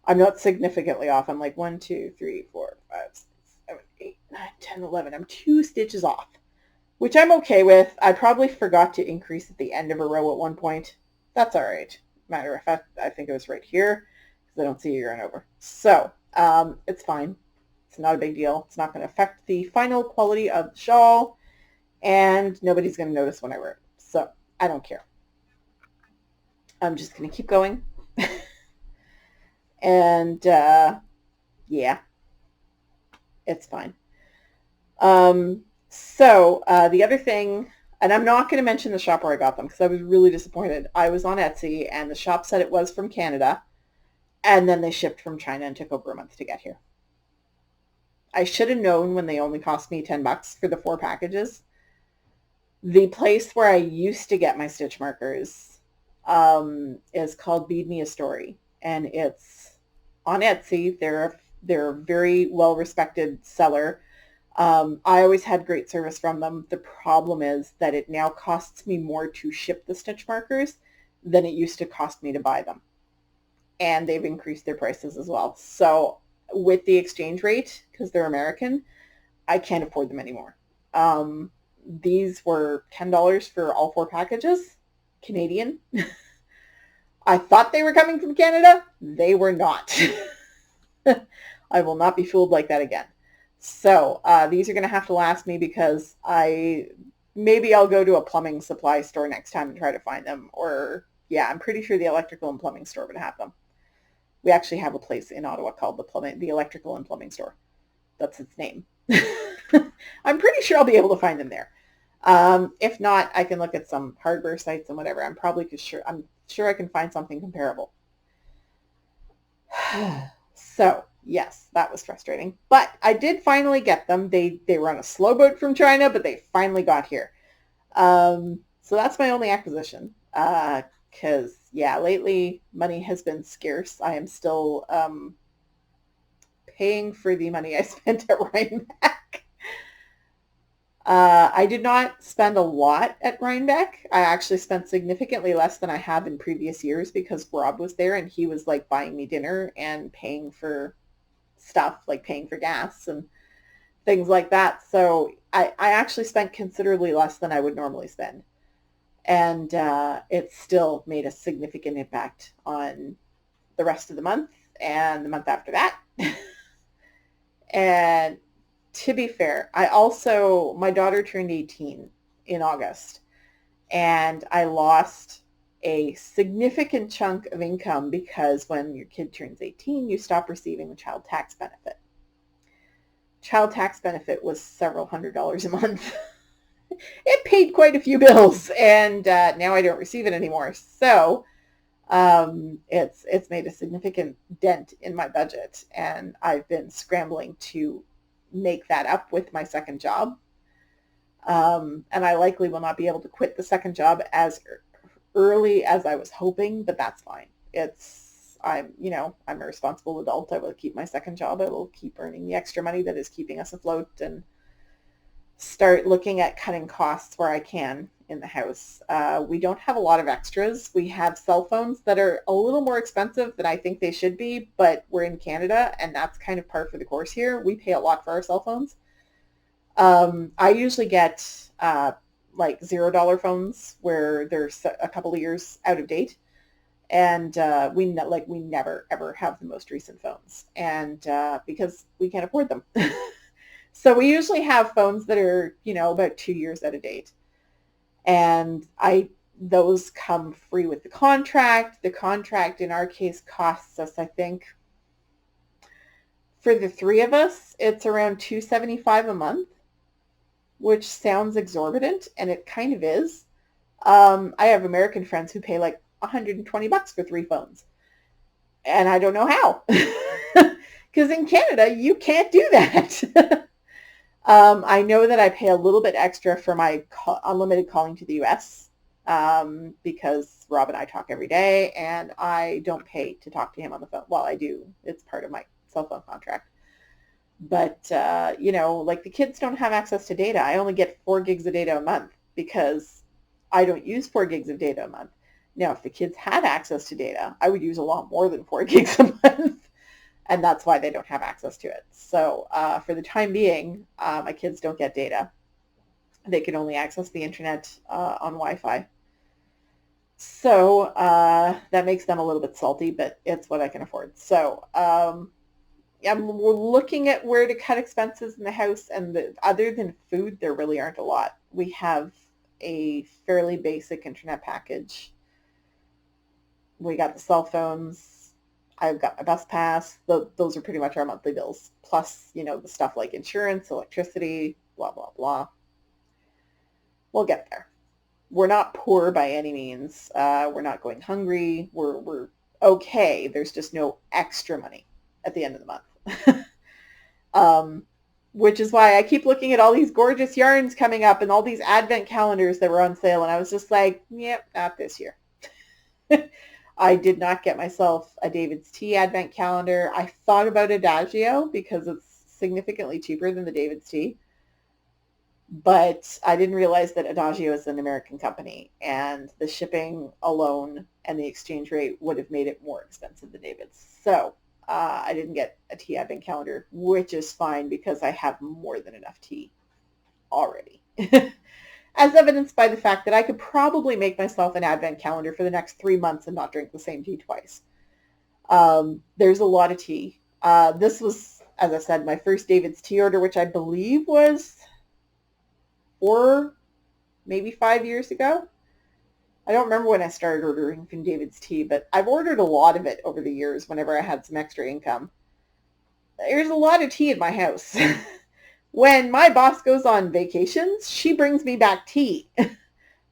I'm not significantly off. I'm like 1, 2, 3, 4, 5, 6, 7, 8, 9, 10, 11. I'm 2 stitches off, which I'm okay with. I probably forgot to increase at the end of a row at one point. That's all right. Matter of fact, I think it was right here because I don't see a yarn over. So it's fine. It's not a big deal. It's not going to affect the final quality of the shawl, and nobody's going to notice when I wear it. So I don't care. I'm just going to keep going. And yeah, it's fine. So the other thing, and I'm not going to mention the shop where I got them because I was really disappointed. I was on Etsy and the shop said it was from Canada, and then they shipped from China and took over a month to get here. I should have known when they only cost me $10 for the 4 packages. The place where I used to get my stitch markers is called Bead Me a Story, and it's on Etsy. They're a very well-respected seller. I always had great service from them. The problem is that it now costs me more to ship the stitch markers than it used to cost me to buy them. And they've increased their prices as well. So with the exchange rate, because they're American, I can't afford them anymore. These were $10 for all 4 packages, Canadian. I thought they were coming from Canada. They were not. I will not be fooled like that again. So these are going to have to last me because maybe I'll go to a plumbing supply store next time and try to find them. Or yeah, I'm pretty sure the electrical and plumbing store would have them. We actually have a place in Ottawa called the electrical and plumbing store. That's its name. I'm pretty sure I'll be able to find them there. If not, I can look at some hardware sites and whatever. I'm sure I can find something comparable. So yes, that was frustrating, but I did finally get them. They were on a slow boat from China, but they finally got here. So that's my only acquisition. Because yeah, lately money has been scarce. I am still paying for the money I spent at Rhinebeck. I did not spend a lot at Rhinebeck. I actually spent significantly less than I have in previous years because Rob was there and he was like buying me dinner and paying for stuff, like paying for gas and things like that. So I actually spent considerably less than I would normally spend. And it still made a significant impact on the rest of the month and the month after that. And to be fair, my daughter turned 18 in August, and I lost a significant chunk of income because when your kid turns 18, you stop receiving the child tax benefit. Child tax benefit was several $100s a month. It paid quite a few bills, and now I don't receive it anymore. So it's made a significant dent in my budget, and I've been scrambling to make that up with my second job. And I likely will not be able to quit the second job as early as I was hoping, but that's fine. I'm a responsible adult. I will keep my second job. I will keep earning the extra money that is keeping us afloat, and start looking at cutting costs where I can in the house. We don't have a lot of extras. We have cell phones that are a little more expensive than I think they should be, but we're in Canada and that's kind of par for the course here. We pay a lot for our cell phones. I usually get like $0 phones where they're a couple of years out of date, and we never ever have the most recent phones, and because we can't afford them. So we usually have phones that are, about 2 years out of date. And those come free with the contract. The contract in our case costs us, I think, for the three of us, it's around $275 a month, which sounds exorbitant, and it kind of is. I have American friends who pay like $120 for 3 phones, and I don't know how, because in Canada you can't do that. I know that I pay a little bit extra for my unlimited calling to the U.S. Because Rob and I talk every day, and I don't pay to talk to him on the phone. Well, I do. It's part of my cell phone contract. But, like the kids don't have access to data. I only get 4 gigs of data a month because I don't use 4 gigs of data a month. Now, if the kids had access to data, I would use a lot more than 4 gigs a month. And that's why they don't have access to it. So for the time being, my kids don't get data. They can only access the internet on Wi-Fi. So that makes them a little bit salty, but it's what I can afford. So we're looking at where to cut expenses in the house. And other than food, there really aren't a lot. We have a fairly basic internet package. We got the cell phones. I've got my bus pass. Those are pretty much our monthly bills. Plus, the stuff like insurance, electricity, blah, blah, blah. We'll get there. We're not poor by any means. We're not going hungry. We're okay. There's just no extra money at the end of the month. Which is why I keep looking at all these gorgeous yarns coming up and all these advent calendars that were on sale. And I was just like, yep, not this year. I did not get myself a David's Tea advent calendar. I thought about Adagio because it's significantly cheaper than the David's Tea. But I didn't realize that Adagio is an American company, and the shipping alone and the exchange rate would have made it more expensive than David's. So I didn't get a tea advent calendar, which is fine because I have more than enough tea already. As evidenced by the fact that I could probably make myself an advent calendar for the next 3 months and not drink the same tea twice. There's a lot of tea. This was, as I said, my first David's Tea order, which I believe was 4, maybe 5 years ago. I don't remember when I started ordering from David's Tea, but I've ordered a lot of it over the years whenever I had some extra income. There's a lot of tea in my house. When my boss goes on vacations, she brings me back tea.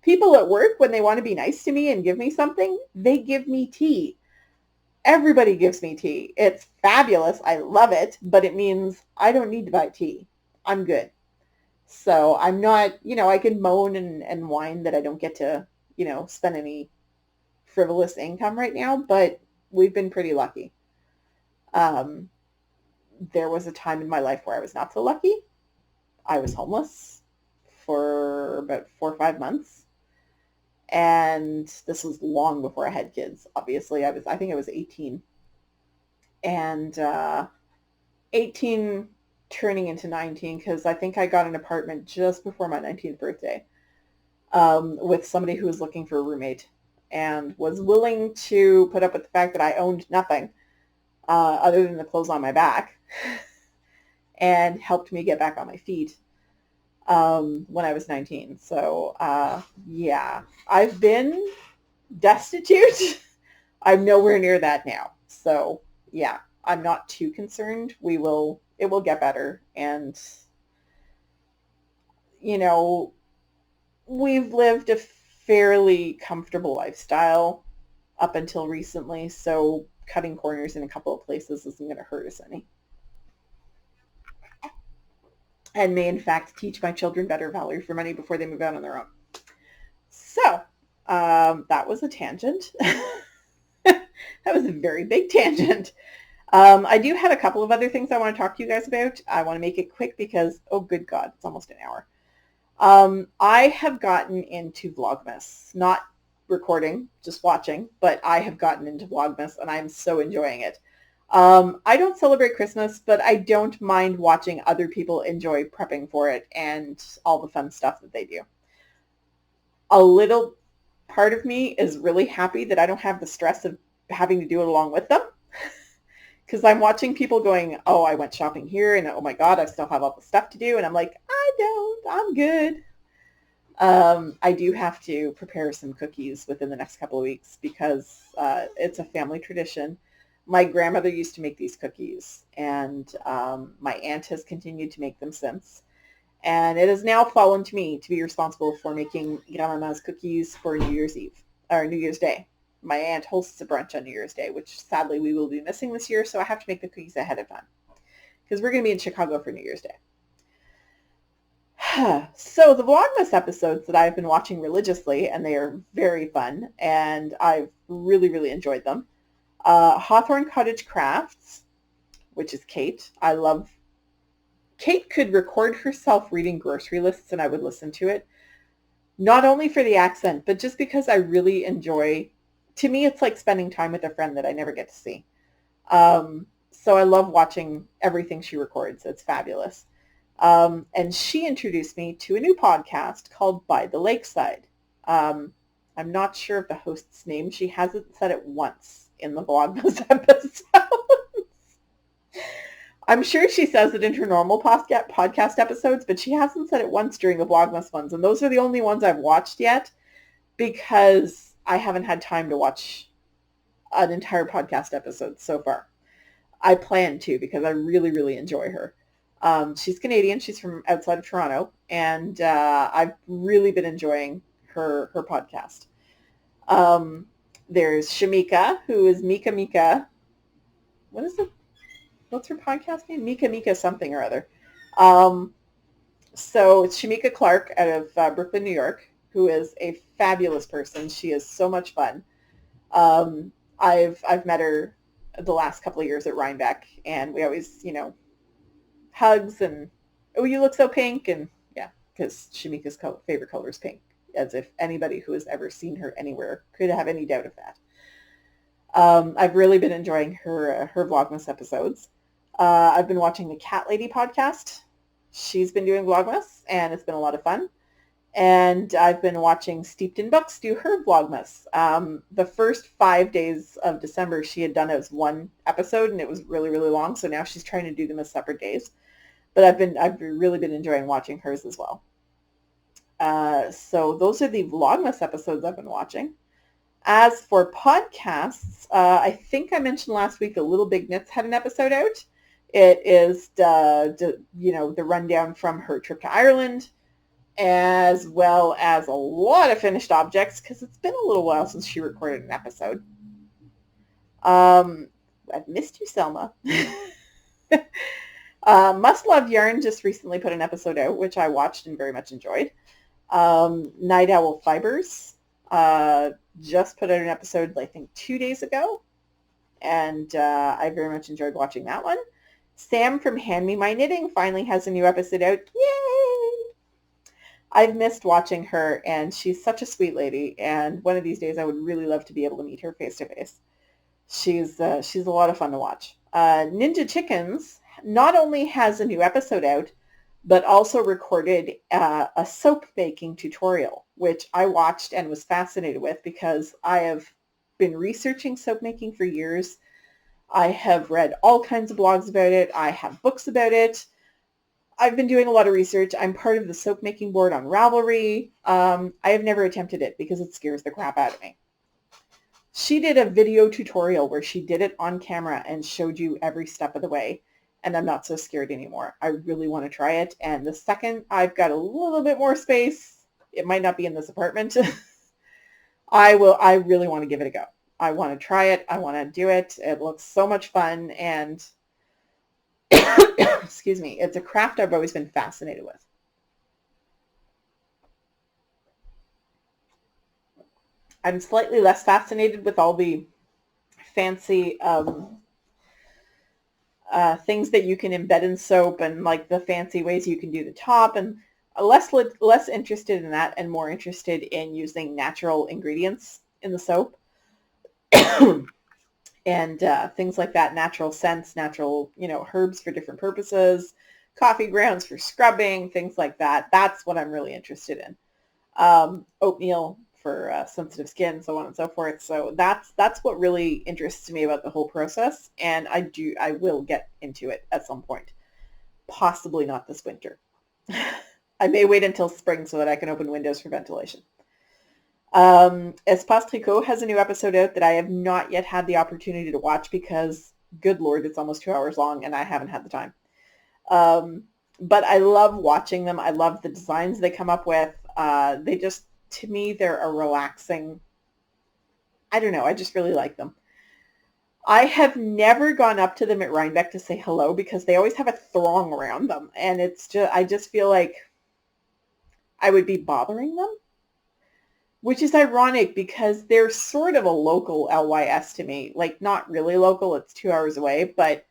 People at work, when they want to be nice to me and give me something, they give me tea. Everybody gives me tea. It's fabulous. I love it, but it means I don't need to buy tea. I'm good. So I'm not, I can moan and whine that I don't get to, spend any frivolous income right now, but we've been pretty lucky. There was a time in my life where I was not so lucky. I was homeless for about 4 or 5 months. And this was long before I had kids. Obviously, I think I was 18. And 18 turning into 19, because I think I got an apartment just before my 19th birthday with somebody who was looking for a roommate and was willing to put up with the fact that I owned nothing other than the clothes on my back. And helped me get back on my feet when I was 19. So, yeah, I've been destitute. I'm nowhere near that now. So, yeah, I'm not too concerned. It will get better. And, we've lived a fairly comfortable lifestyle up until recently. So cutting corners in a couple of places isn't going to hurt us any. And may, in fact, teach my children better value for money before they move out on their own. So, that was a tangent. That was a very big tangent. I do have a couple of other things I want to talk to you guys about. I want to make it quick because, oh good God, it's almost an hour. I have gotten into Vlogmas, not recording, just watching, but I have gotten into Vlogmas and I'm so enjoying it. I don't celebrate Christmas, but I don't mind watching other people enjoy prepping for it and all the fun stuff that they do. A little part of me is really happy that I don't have the stress of having to do it along with them, because I'm watching people going, oh, I went shopping here, and oh my God, I still have all the stuff to do. And I'm like, I'm good. I do have to prepare some cookies within the next couple of weeks because it's a family tradition. My grandmother used to make these cookies, and my aunt has continued to make them since. And it has now fallen to me to be responsible for making grandma's cookies for New Year's Eve, or New Year's Day. My aunt hosts a brunch on New Year's Day, which sadly we will be missing this year, so I have to make the cookies ahead of time because we're going to be in Chicago for New Year's Day. So the Vlogmas episodes that I've been watching religiously, and they are very fun, and I've really, really enjoyed them. Hawthorn Cottage Crafts, which is Kate. Kate could record herself reading grocery lists and I would listen to it. Not only for the accent, but just because I really enjoy, to me, it's like spending time with a friend that I never get to see. So I love watching everything she records. It's fabulous. And she introduced me to a new podcast called By the Lakeside. I'm not sure of the host's name. She hasn't said it once in the Vlogmas episodes. I'm sure she says it in her normal podcast episodes, but she hasn't said it once during the Vlogmas ones. And those are the only ones I've watched yet because I haven't had time to watch an entire podcast episode so far. I plan to because I really, really enjoy her. She's Canadian. She's from outside of Toronto. And I've really been enjoying her podcast. There's Shamika, who is Mika. What is it? What's her podcast name? Mika something or other. So it's Shamika Clark out of Brooklyn, New York, who is a fabulous person. She is so much fun. I've met her the last couple of years at Rhinebeck, and we always, hugs and, oh, you look so pink, and yeah, because Shamika's favorite color is pink, as if anybody who has ever seen her anywhere could have any doubt of that. I've really been enjoying her Vlogmas episodes. I've been watching the Cat Lady podcast. She's been doing Vlogmas, and it's been a lot of fun. And I've been watching Steeped in Books do her Vlogmas. The first 5 days of December, she had done it as one episode, and it was really, really long. So now she's trying to do them as separate days. But I've really been enjoying watching hers as well. So those are the Vlogmas episodes I've been watching. As for podcasts, I think I mentioned last week that Little Big Knits had an episode out. It is the rundown from her trip to Ireland, as well as a lot of finished objects, because it's been a little while since she recorded an episode. I've missed you, Selma. Must Love Yarn just recently put an episode out, which I watched and very much enjoyed. Night Owl Fibers just put out an episode, I think, 2 days ago, and I very much enjoyed watching that one. Sam from Hand Me My Knitting finally has a new episode out. Yay! I've missed watching her, and she's such a sweet lady, and one of these days I would really love to be able to meet her face to face. She's a lot of fun to watch. Ninja Chickens not only has a new episode out, but also recorded a soap making tutorial, which I watched and was fascinated with because I have been researching soap making for years. I have read all kinds of blogs about it. I have books about it. I've been doing a lot of research. I'm part of the soap making board on Ravelry. I have never attempted it because it scares the crap out of me. She did a video tutorial where she did it on camera and showed you every step of the way. And I'm not so scared anymore. I really want to try it. And the second I've got a little bit more space, it might not be in this apartment, I really want to give it a go. I want to try it. I want to do it. It looks so much fun. And excuse me, it's a craft I've always been fascinated with. I'm slightly less fascinated with all the fancy things that you can embed in soap and like the fancy ways you can do the top, and less interested in that and more interested in using natural ingredients in the soap. And things like that, natural scents, natural, herbs for different purposes, coffee grounds for scrubbing, things like that. That's what I'm really interested in. Oatmeal for sensitive skin, so on and so forth. So that's what really interests me about the whole process, and I will get into it at some point. Possibly not this winter. I may wait until spring so that I can open windows for ventilation. Espace Tricot has a new episode out that I have not yet had the opportunity to watch because, good Lord, it's almost 2 hours long and I haven't had the time. But I love watching them. I love the designs they come up with. They just, to me, they're a relaxing, I don't know, I just really like them. I have never gone up to them at Rhinebeck to say hello because they always have a throng around them. And I just feel like I would be bothering them. Which is ironic because they're sort of a local LYS to me. Like, not really local, it's 2 hours away, but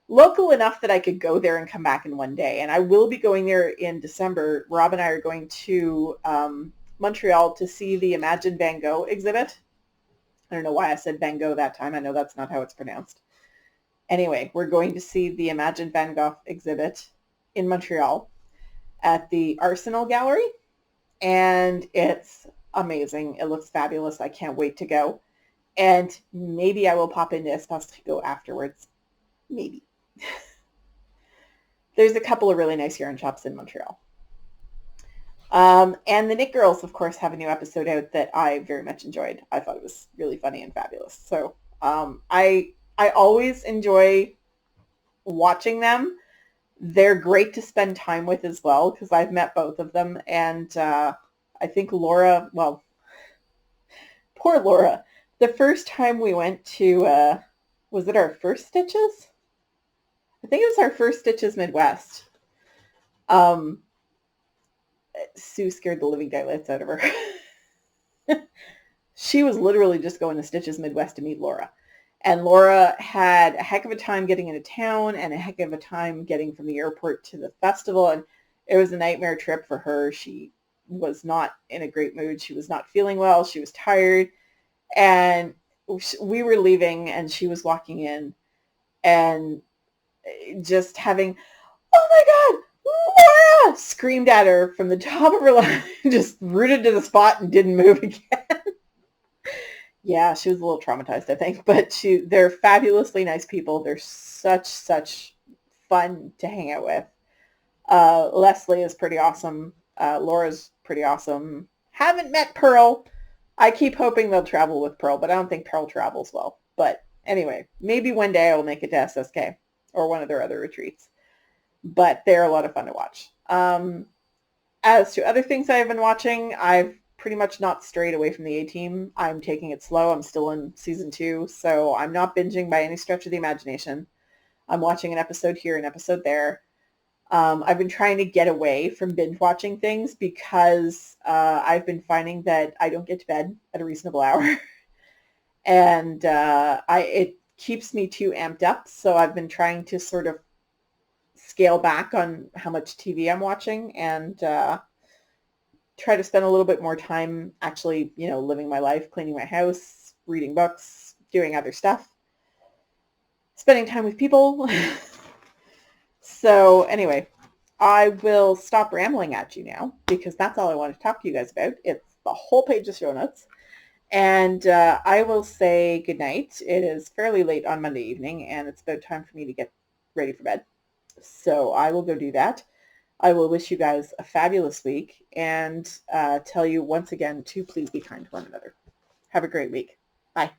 local enough that I could go there and come back in one day. And I will be going there in December. Rob and I are going to Montreal to see the Imagine Van Gogh exhibit. I don't know why I said Van Gogh that time. I know that's not how it's pronounced. Anyway, we're going to see the Imagine Van Gogh exhibit in Montreal at the Arsenal Gallery. And it's amazing. It looks fabulous. I can't wait to go. And maybe I will pop into Espace Tricot afterwards. Maybe. There's a couple of really nice yarn shops in Montreal. And the Knit Girls, of course, have a new episode out that I very much enjoyed. I thought it was really funny and fabulous. So I always enjoy watching them. They're great to spend time with as well because I've met both of them. And I think Laura, well, poor Laura, the first time we went to, was it our First Stitches? I think it was our First Stitches Midwest. Sue scared the living daylights out of her. She was literally just going to Stitches Midwest to meet Laura. And Laura had a heck of a time getting into town and a heck of a time getting from the airport to the festival. And it was a nightmare trip for her. She was not in a great mood. She was not feeling well. She was tired. And we were leaving and she was walking in and just having, oh my God, Laura, screamed at her from the top of her lungs, just rooted to the spot and didn't move again. Yeah, she was a little traumatized, I think, but they're fabulously nice people. They're such fun to hang out with. Leslie is pretty awesome. Laura's pretty awesome. Haven't met Pearl. I keep hoping they'll travel with Pearl, but I don't think Pearl travels well. But anyway, maybe one day I will make it to SSK or one of their other retreats. But they're a lot of fun to watch. As to other things I've been watching, I've pretty much not strayed away from the A-Team. I'm taking it slow. I'm still in season 2, so I'm not binging by any stretch of the imagination. I'm watching an episode here, an episode there. I've been trying to get away from binge watching things because I've been finding that I don't get to bed at a reasonable hour. And it keeps me too amped up, so I've been trying to sort of scale back on how much TV I'm watching and try to spend a little bit more time actually, living my life, cleaning my house, reading books, doing other stuff, spending time with people. So anyway, I will stop rambling at you now because that's all I want to talk to you guys about. It's the whole page of show notes. And I will say goodnight. It is fairly late on Monday evening and it's about time for me to get ready for bed. So I will go do that. I will wish you guys a fabulous week and tell you once again to please be kind to one another. Have a great week. Bye.